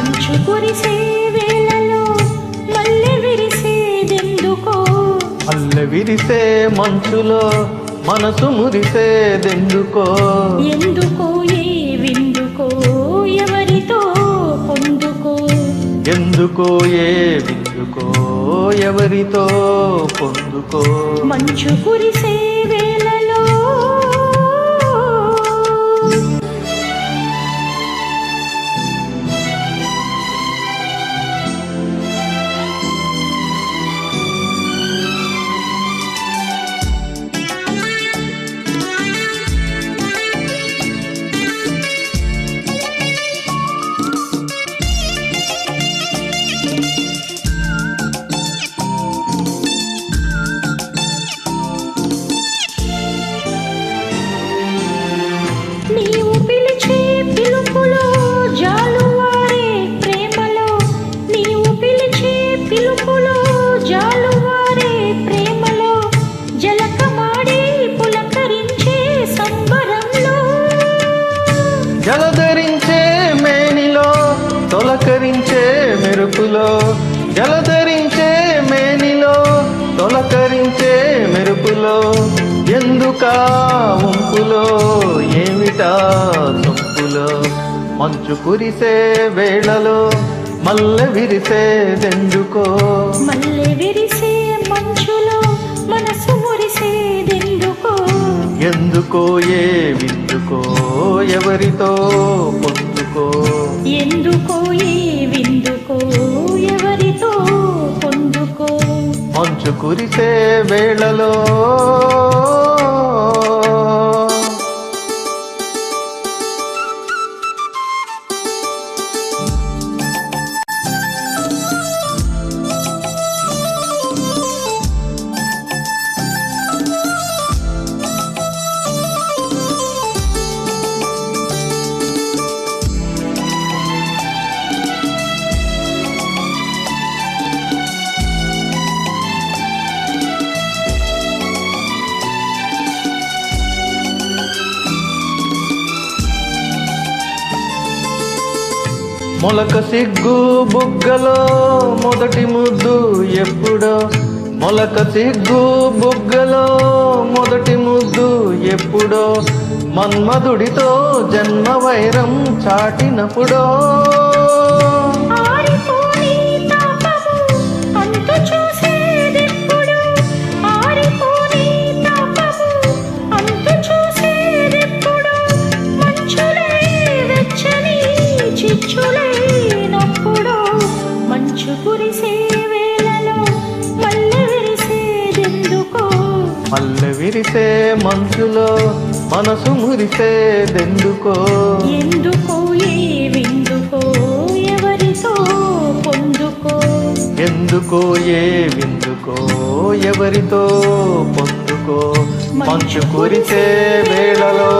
మంచు కురిసే వేళలో మల్లె విరిసేదెందుకో మల్లె విరిసే మంచులో మనసు మురిసేదెందుకో ఎందుకో ఏ విందుకో ఎవరితో పొందుకో ఎందుకో ఏ విందుకో ఎవరితో పొందుకో మంచు కురిసే వేళలో నీవు పిలిచే పిలుపులో జాలువారే ప్రేమలో నీవు పిలిచే పిలుపులో జాలువారే ప్రేమలో జలకమాడి పులకరించే సంబరంలో జలధరించే మేనిలో తొలకరించే మెరుపులో జలధరించే మేనిలో తొలకరించే మెరుపులో ఎందుకా వంపులో ఏమిటా సొంపులో మంచు కురిసే వేళలో మల్లె విరిసేదెందుకో మల్లె విరిసే మంచులో మనసు మురిసేదెందుకో ఎందుకో ఏ విందుకో ఎవరితో పొందుకో ఎందుకో ఏ విందుకో ఎవరితో పొందుకో మంచు కురిసే వేళలో మొలక సిగ్గు బుగ్గలో మొదటి ముద్దు ఎప్పుడో మొలక సిగ్గు బుగ్గలో మొదటి ముద్దు ఎప్పుడో మన్మధుడితో జన్మ వైరం చాటినప్పుడో ఆరిపోని తాపము అంతు చూసేదెప్పుడు ఆరిపోని తాపము అంతు చూసేదెప్పుడు మంచులే వెచ్చని చిచ్చులైనప్పుడు మంచు కురిసే వేళలో మల్లె విరిసేదెందుకో మల్లె విరిసే మంచులో మనసు మురిసేదెందుకో ఎందుకో ఏ విందుకో ఎవరితో పొందుకో ఎందుకో ఏ విందుకో ఎవరితో పొందుకో మంచు కురిసే వేళలో